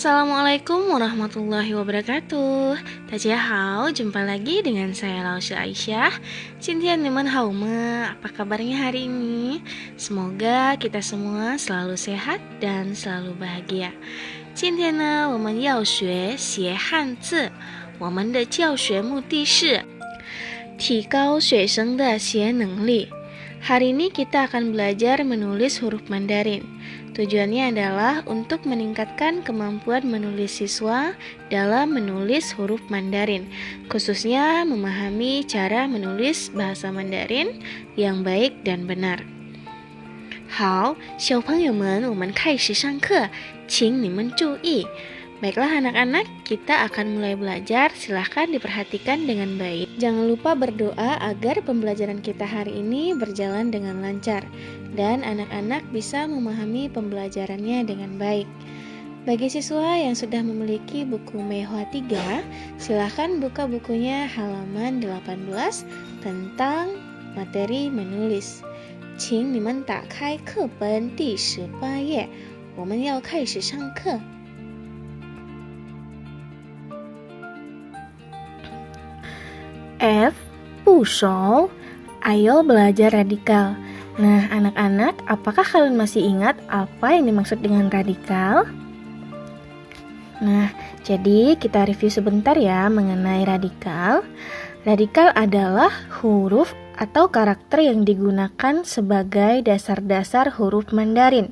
Assalamualaikum warahmatullahi wabarakatuh. Jumpa lagi dengan saya Lausya Aisyah. Apa kabarnya hari ini? Semoga kita semua selalu sehat dan selalu bahagia. 今天呢，我们要学写汉字。我们的教学目的是提高学生的写能力。Hari ini kita akan belajar menulis huruf Mandarin. Tujuannya adalah untuk meningkatkan kemampuan menulis siswa dalam menulis huruf Mandarin, khususnya memahami cara menulis bahasa Mandarin yang baik dan benar. 好，小朋友们，我们开始上课，请你们注意。Baiklah anak-anak, kita akan mulai belajar. Silahkan diperhatikan dengan baik. Jangan lupa berdoa agar pembelajaran kita hari ini berjalan dengan lancar dan anak-anak bisa memahami pembelajarannya dengan baik. Bagi siswa yang sudah memiliki buku Meihua 3, silahkan buka bukunya halaman 18 tentang materi menulis. 请你们打开课本第18页，我们要开始上课。F. 部首 Ayo belajar radikal. Nah, anak-anak, apakah kalian masih ingat apa yang dimaksud dengan radikal? Nah, jadi kita review sebentar ya mengenai radikal. Radikal adalah huruf atau karakter yang digunakan sebagai dasar-dasar huruf Mandarin.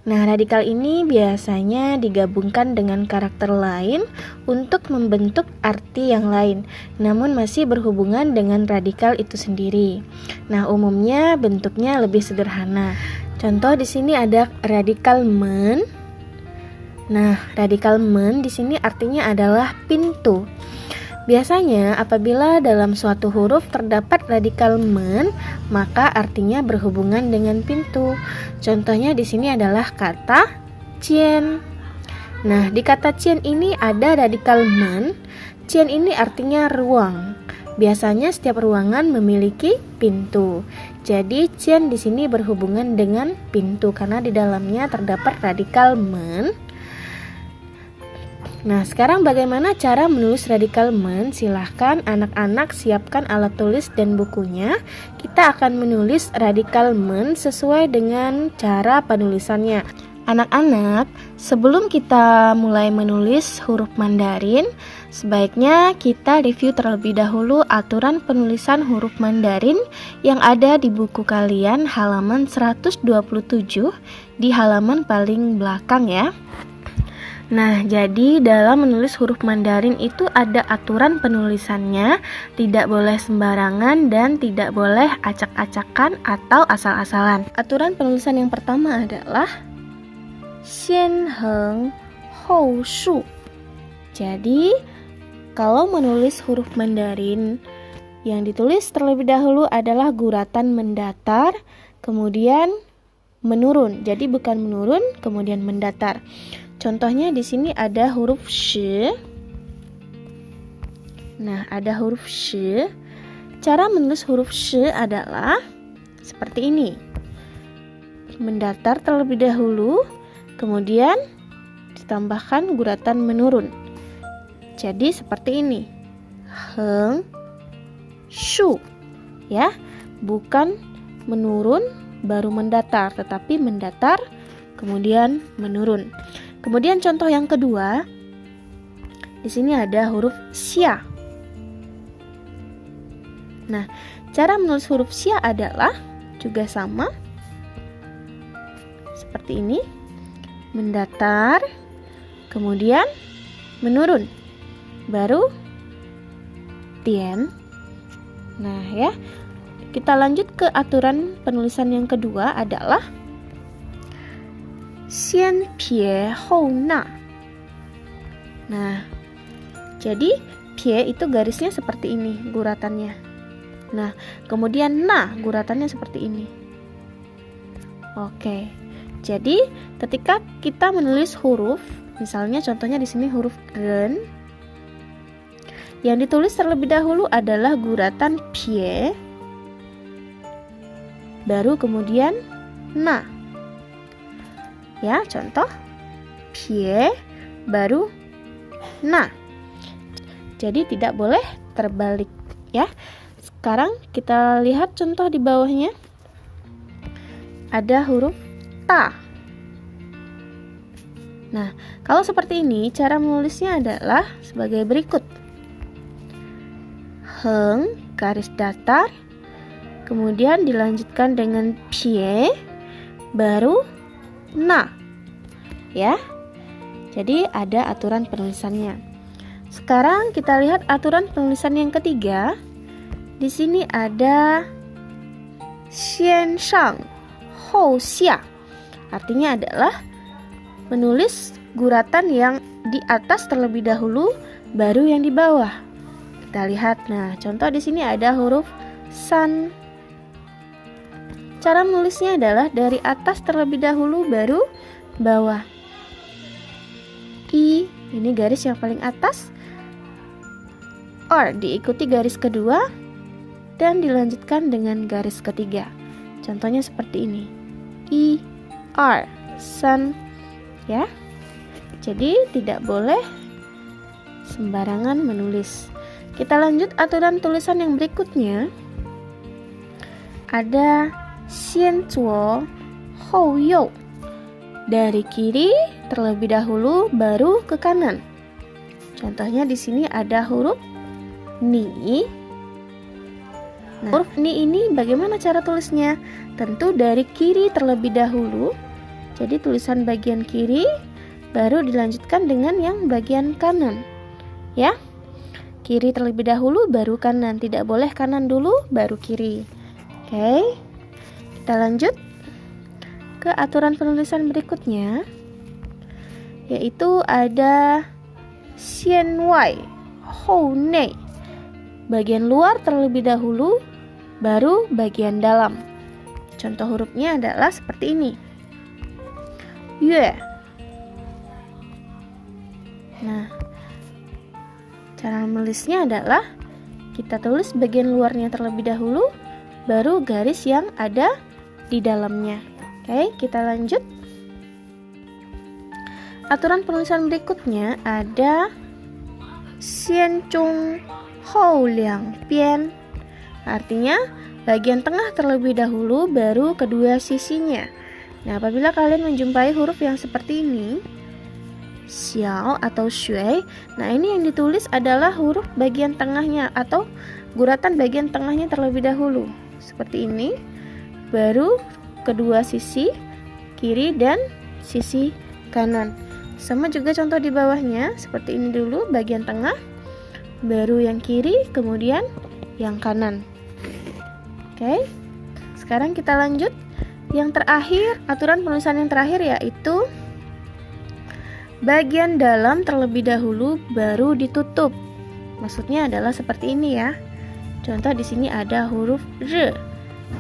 Nah, radikal ini biasanya digabungkan dengan karakter lain untuk membentuk arti yang lain, namun masih berhubungan dengan radikal itu sendiri. Nah, umumnya bentuknya lebih sederhana. Contoh di sini ada radikal men. Nah, radikal men di sini artinya adalah pintu. Biasanya apabila dalam suatu huruf terdapat radikal men, maka artinya berhubungan dengan pintu. Contohnya di sini adalah kata cian. Nah, di kata cian ini ada radikal men. Cian ini artinya ruang. Biasanya setiap ruangan memiliki pintu. Jadi cian di sini berhubungan dengan pintu karena di dalamnya terdapat radikal men. Nah, sekarang bagaimana cara menulis radikal men? Silahkan anak-anak siapkan alat tulis dan bukunya. Kita akan menulis radikal men sesuai dengan cara penulisannya. Anak-anak, sebelum kita mulai menulis huruf Mandarin, sebaiknya kita review terlebih dahulu aturan penulisan huruf Mandarin yang ada di buku kalian halaman 127 di halaman paling belakang ya. Nah, jadi dalam menulis huruf Mandarin itu ada aturan penulisannya, tidak boleh sembarangan dan tidak boleh acak-acakan atau asal-asalan. Aturan penulisan yang pertama adalah xian heng hou shu. Jadi, kalau menulis huruf Mandarin, yang ditulis terlebih dahulu adalah guratan mendatar, kemudian menurun. Jadi bukan menurun, kemudian mendatar. Contohnya di sini ada huruf sh. Nah, ada huruf sh. Cara menulis huruf sh adalah seperti ini. Mendatar terlebih dahulu, kemudian ditambahkan guratan menurun. Jadi seperti ini. Heng shu. Ya, bukan menurun baru mendatar, tetapi mendatar kemudian menurun. Kemudian contoh yang kedua, di sini ada huruf xia. Nah, cara menulis huruf xia adalah juga sama seperti ini, mendatar, kemudian menurun, baru tian. Nah ya, kita lanjut ke aturan penulisan yang kedua adalah xian pie hou na. Nah, jadi pie itu garisnya seperti ini guratannya. Nah, kemudian na guratannya seperti ini. Oke. Jadi, ketika kita menulis huruf, misalnya contohnya di sini huruf ren, yang ditulis terlebih dahulu adalah guratan pie, baru kemudian na. Ya, contoh pie baru na. Jadi tidak boleh terbalik ya. Sekarang kita lihat contoh di bawahnya. Ada huruf ta. Nah, kalau seperti ini cara menulisnya adalah sebagai berikut. Heng, garis datar, kemudian dilanjutkan dengan pie, baru na. Ya. Jadi ada aturan penulisannya. Sekarang kita lihat aturan penulisan yang ketiga. Di sini ada xian shang hou xia. Artinya adalah menulis guratan yang di atas terlebih dahulu, baru yang di bawah. Kita lihat. Nah, contoh di sini ada huruf san. Cara menulisnya adalah dari atas terlebih dahulu, baru bawah. I, ini garis yang paling atas. R diikuti garis kedua dan dilanjutkan dengan garis ketiga. Contohnya seperti ini. I, R, san. Ya. Jadi tidak boleh sembarangan menulis. Kita lanjut aturan tulisan yang berikutnya. Ada xian zuo hou you. Dari kiri terlebih dahulu, baru ke kanan. Contohnya di sini ada huruf ni. Nah, huruf ni ini bagaimana cara tulisnya? Tentu dari kiri terlebih dahulu. Jadi tulisan bagian kiri, baru dilanjutkan dengan yang bagian kanan. Ya. Kiri terlebih dahulu, baru kanan. Tidak boleh kanan dulu, baru kiri. Oke. Kita lanjut ke aturan penulisan berikutnya, yaitu ada xian wai hou nei. Bagian luar terlebih dahulu, baru bagian dalam. Contoh hurufnya adalah seperti ini. Yue. Nah, cara menulisnya adalah kita tulis bagian luarnya terlebih dahulu, baru garis yang ada di dalamnya. Oke, kita lanjut. Aturan penulisan berikutnya ada xian zhong hou liang bian. Artinya bagian tengah terlebih dahulu, baru kedua sisinya. Nah, apabila kalian menjumpai huruf yang seperti ini, xiao atau shui, nah ini yang ditulis adalah huruf bagian tengahnya atau guratan bagian tengahnya terlebih dahulu. Seperti ini, baru kedua sisi kiri dan sisi kanan. Sama juga contoh di bawahnya, seperti ini dulu bagian tengah, baru yang kiri, kemudian yang kanan. Oke. Sekarang kita lanjut. Yang terakhir, aturan penulisan yang terakhir yaitu bagian dalam terlebih dahulu, baru ditutup. Maksudnya adalah seperti ini ya. Contoh di sini ada huruf R,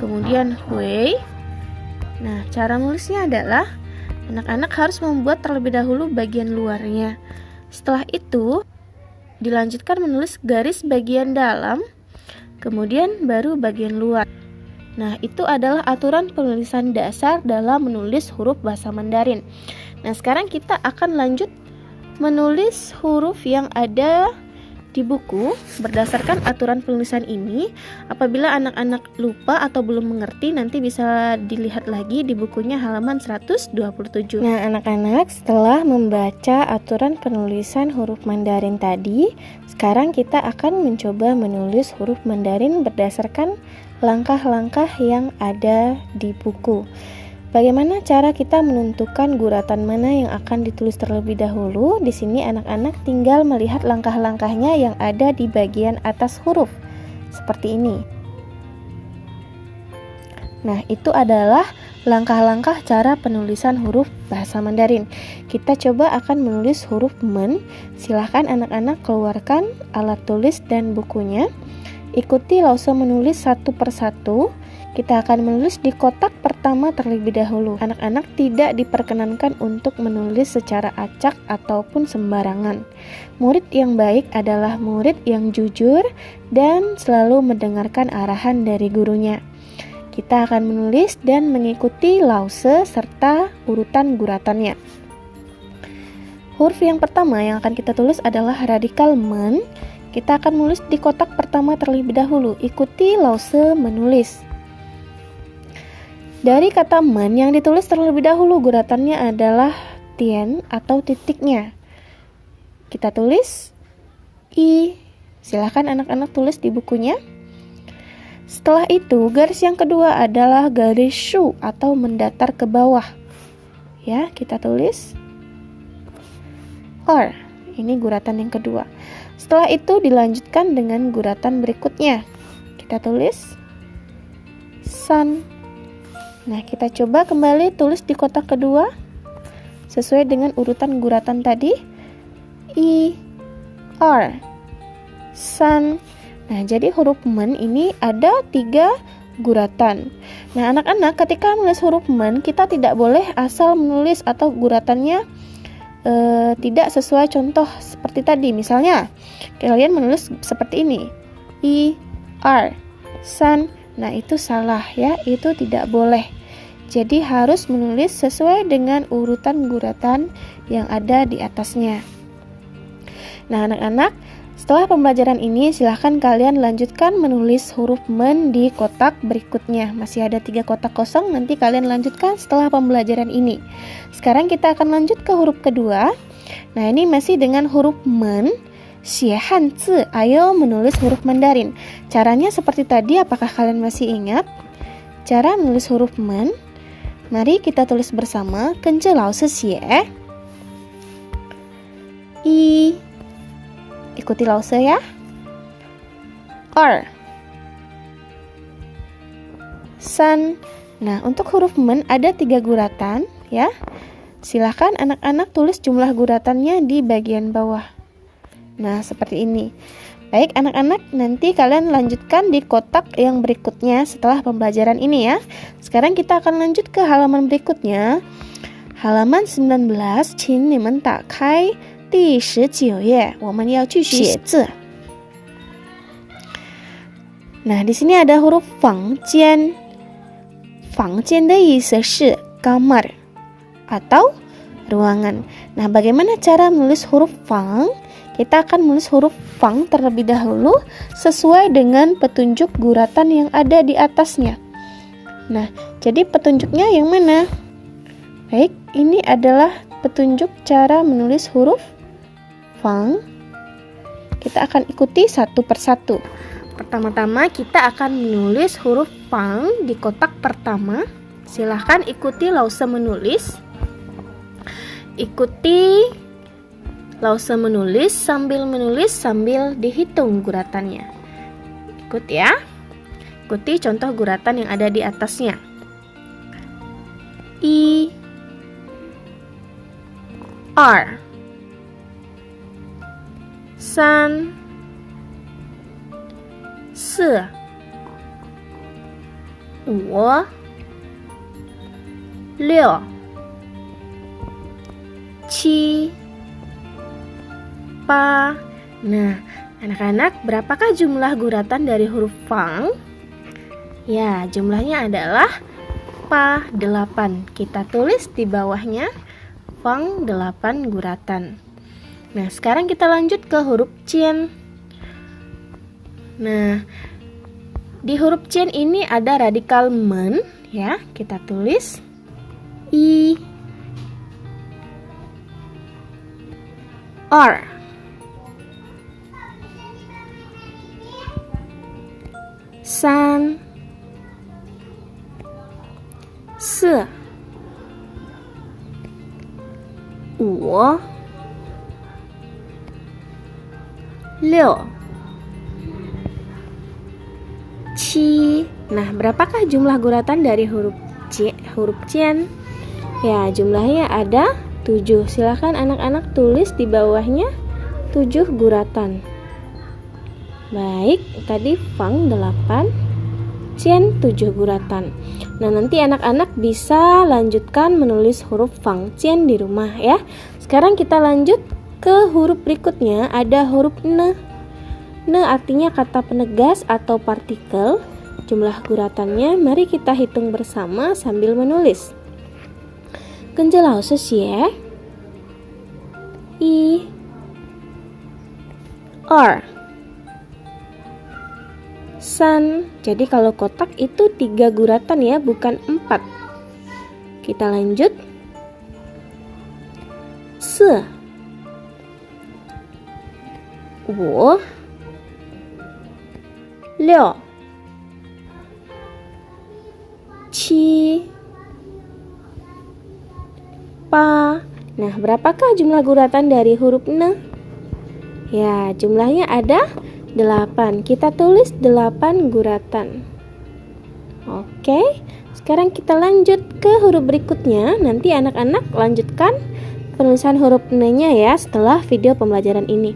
kemudian hui. Nah, cara menulisnya adalah anak-anak harus membuat terlebih dahulu bagian luarnya. Setelah itu dilanjutkan menulis garis bagian dalam, kemudian baru bagian luar. Nah, itu adalah aturan penulisan dasar dalam menulis huruf bahasa Mandarin. Nah, sekarang kita akan lanjut menulis huruf yang ada di buku berdasarkan aturan penulisan ini. Apabila anak-anak lupa atau belum mengerti, nanti bisa dilihat lagi di bukunya halaman 127. Nah, anak-anak, setelah membaca aturan penulisan huruf Mandarin tadi, sekarang kita akan mencoba menulis huruf Mandarin berdasarkan langkah-langkah yang ada di buku. Bagaimana cara kita menentukan guratan mana yang akan ditulis terlebih dahulu? Di sini anak-anak tinggal melihat langkah-langkahnya yang ada di bagian atas huruf. Seperti ini. Nah, itu adalah langkah-langkah cara penulisan huruf bahasa Mandarin. Kita coba akan menulis huruf men. Silahkan anak-anak keluarkan alat tulis dan bukunya. Ikuti lause menulis satu persatu. Kita akan menulis di kotak pertama terlebih dahulu. Anak-anak tidak diperkenankan untuk menulis secara acak ataupun sembarangan. Murid yang baik adalah murid yang jujur dan selalu mendengarkan arahan dari gurunya. Kita akan menulis dan mengikuti lause serta urutan guratannya. huruf yang pertama yang akan kita tulis adalah radikal men. Kita akan menulis di kotak pertama terlebih dahulu. Ikuti lause menulis. Dari kata men yang ditulis terlebih dahulu, guratannya adalah tian atau titiknya. Kita tulis i. Silahkan anak-anak tulis di bukunya. Setelah itu, garis yang kedua adalah garis shu atau mendatar ke bawah. Ya, kita tulis er. Ini guratan yang kedua. Setelah itu dilanjutkan dengan guratan berikutnya. Kita tulis san. Nah, kita coba kembali tulis di kotak kedua sesuai dengan urutan guratan tadi. I, er, san. Nah, jadi huruf men ini ada 3 guratan. Nah, anak-anak ketika menulis huruf men, kita tidak boleh asal menulis atau guratannya tidak sesuai contoh seperti tadi. Misalnya, kalian menulis seperti ini. I, er, san. Nah, itu salah ya, itu tidak boleh. Jadi harus menulis sesuai dengan urutan guratan yang ada di atasnya. Nah, anak-anak, setelah pembelajaran ini silahkan kalian lanjutkan menulis huruf men di kotak berikutnya. Masih ada 3 kotak kosong, nanti kalian lanjutkan setelah pembelajaran ini. Sekarang kita akan lanjut ke huruf kedua. Nah, ini masih dengan huruf men. Xie hanzi, ayo menulis huruf Mandarin. Caranya seperti tadi, apakah kalian masih ingat? Cara menulis huruf men. Mari kita tulis bersama. Kenje lao se xie. I. Ikuti lause ya. Er. San. Nah, untuk huruf men ada 3 guratan ya. Silahkan anak-anak tulis jumlah guratannya di bagian bawah. Nah, seperti ini. Baik anak-anak, nanti kalian lanjutkan di kotak yang berikutnya setelah pembelajaran ini ya. Sekarang kita akan lanjut ke halaman berikutnya. Halaman 19, 请你们打开第19页，我们要去写字。 Nah, di sini ada huruf fangjian. Fangjian 的意思是 kamar atau ruangan. Nah, bagaimana cara menulis huruf fang? Kita akan menulis huruf fang terlebih dahulu sesuai dengan petunjuk guratan yang ada di atasnya. Nah, jadi petunjuknya yang mana? Baik, ini adalah petunjuk cara menulis huruf fang. Kita akan ikuti satu persatu. Pertama-tama kita akan menulis huruf fang di kotak pertama. Silahkan ikuti lause menulis. Ikuti lause menulis sambil dihitung guratannya. Ikut ya. Ikuti contoh guratan yang ada di atasnya. I, er, san, si, wu, liu, qi, pa. Nah, anak-anak, berapakah jumlah guratan dari huruf fang? Ya, jumlahnya adalah pa 8. Kita tulis di bawahnya fang 8 guratan. Nah, sekarang kita lanjut ke huruf cian. Nah, di huruf cian ini ada radikal men ya. Kita tulis i, er, san, si, wu, liu, qi. Nah, berapakah jumlah guratan dari huruf cian? Ya, jumlahnya ada 7. Silakan anak-anak tulis di bawahnya 7 guratan. Baik, tadi fang 8, cian 7 guratan. Nah, nanti anak-anak bisa lanjutkan menulis huruf fang cian di rumah ya. Sekarang kita lanjut ke huruf berikutnya, ada huruf ne. Ne artinya kata penegas atau partikel. Jumlah guratannya mari kita hitung bersama sambil menulis. 跟着老师写1 2 3. Jadi kalau kotak itu 3 guratan ya, bukan 4. Kita lanjut. 4 5 6 7 8. Nah, berapakah jumlah guratan dari huruf N? Ya, jumlahnya ada 8. Kita tulis 8 guratan. Oke, sekarang kita lanjut ke huruf berikutnya. Nanti anak-anak lanjutkan penulisan huruf N-nya ya setelah video pembelajaran ini.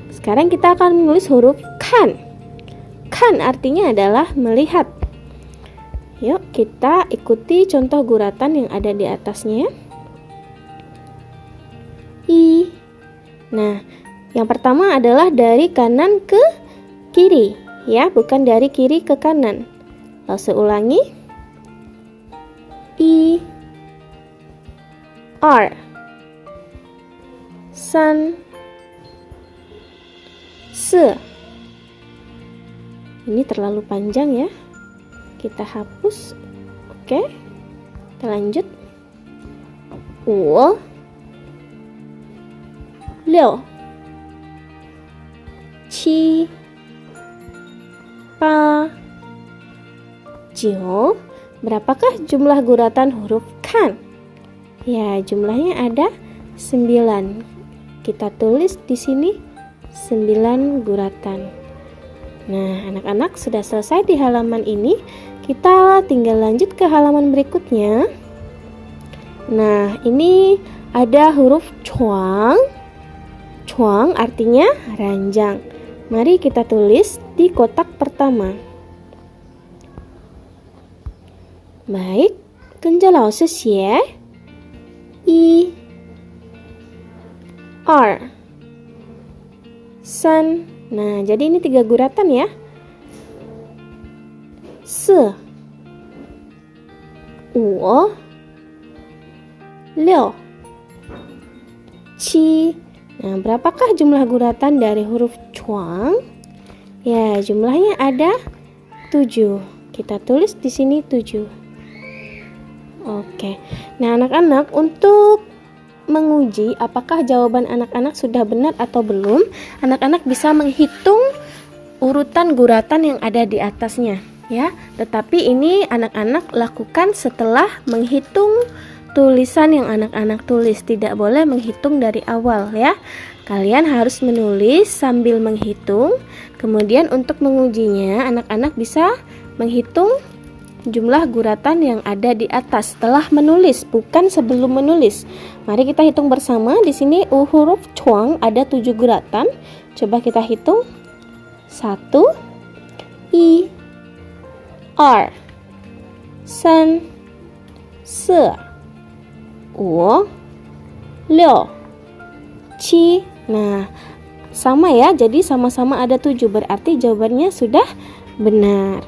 Sekarang kita akan menulis huruf kan. Kan artinya adalah melihat. Yuk, kita ikuti contoh guratan yang ada di atasnya. I. Nah, yang pertama adalah dari kanan ke kiri, ya, bukan dari kiri ke kanan. Lalu ulangi. I. R. San. Se. Ini terlalu panjang ya. Kita hapus. Oke. Kita lanjut. 5 6 7 8 9. Berapakah jumlah guratan huruf kan? Ya, jumlahnya ada 9. Kita tulis di sini 9 guratan. Nah, anak-anak sudah selesai di halaman ini. Kita tinggal lanjut ke halaman berikutnya. Nah, ini ada huruf cuang. Cuang artinya ranjang. Mari kita tulis di kotak pertama. Baik, 跟着老师写 1 2 3. Nah, jadi ini 3 guratan ya. 4 5 6 7. Nah, berapakah jumlah guratan dari huruf cuang? Ya, jumlahnya ada 7. Kita tulis di sini 7. Oke. Nah, anak-anak, untuk menguji apakah jawaban anak-anak sudah benar atau belum, anak-anak bisa menghitung urutan guratan yang ada di atasnya, ya. Tetapi ini anak-anak lakukan setelah menghitung tulisan yang anak-anak tulis. Tidak boleh menghitung dari awal ya. Kalian harus menulis sambil menghitung. Kemudian untuk mengujinya, anak-anak bisa menghitung jumlah guratan yang ada di atas setelah menulis, bukan sebelum menulis. Mari kita hitung bersama. Di sini huruf cuang ada 7 guratan. Coba kita hitung. 1 1 2 3 4 5 6 7. Nah, sama ya, jadi sama-sama ada 7, berarti jawabannya sudah benar.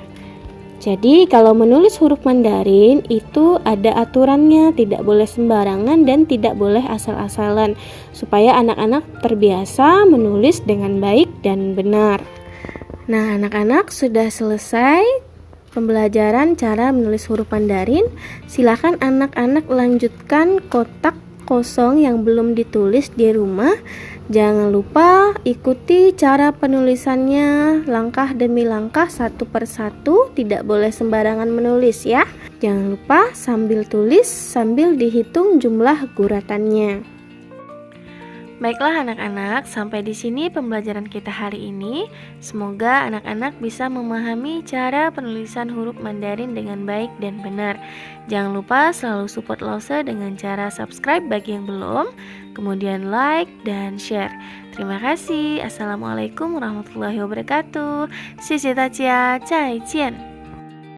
Jadi kalau menulis huruf Mandarin itu ada aturannya, tidak boleh sembarangan dan tidak boleh asal-asalan, supaya anak-anak terbiasa menulis dengan baik dan benar. Nah, anak-anak sudah selesai pembelajaran cara menulis huruf Mandarin. Silakan anak-anak lanjutkan kotak kosong yang belum ditulis di rumah. Jangan lupa ikuti cara penulisannya langkah demi langkah, satu persatu. Tidak boleh sembarangan menulis ya. Jangan lupa sambil tulis sambil dihitung jumlah guratannya. Baiklah anak-anak, sampai di sini pembelajaran kita hari ini. Semoga anak-anak bisa memahami cara penulisan huruf Mandarin dengan baik dan benar. Jangan lupa selalu support Lause dengan cara subscribe bagi yang belum, kemudian like dan share. Terima kasih. Assalamualaikum warahmatullahi wabarakatuh. 谢谢大家，再见。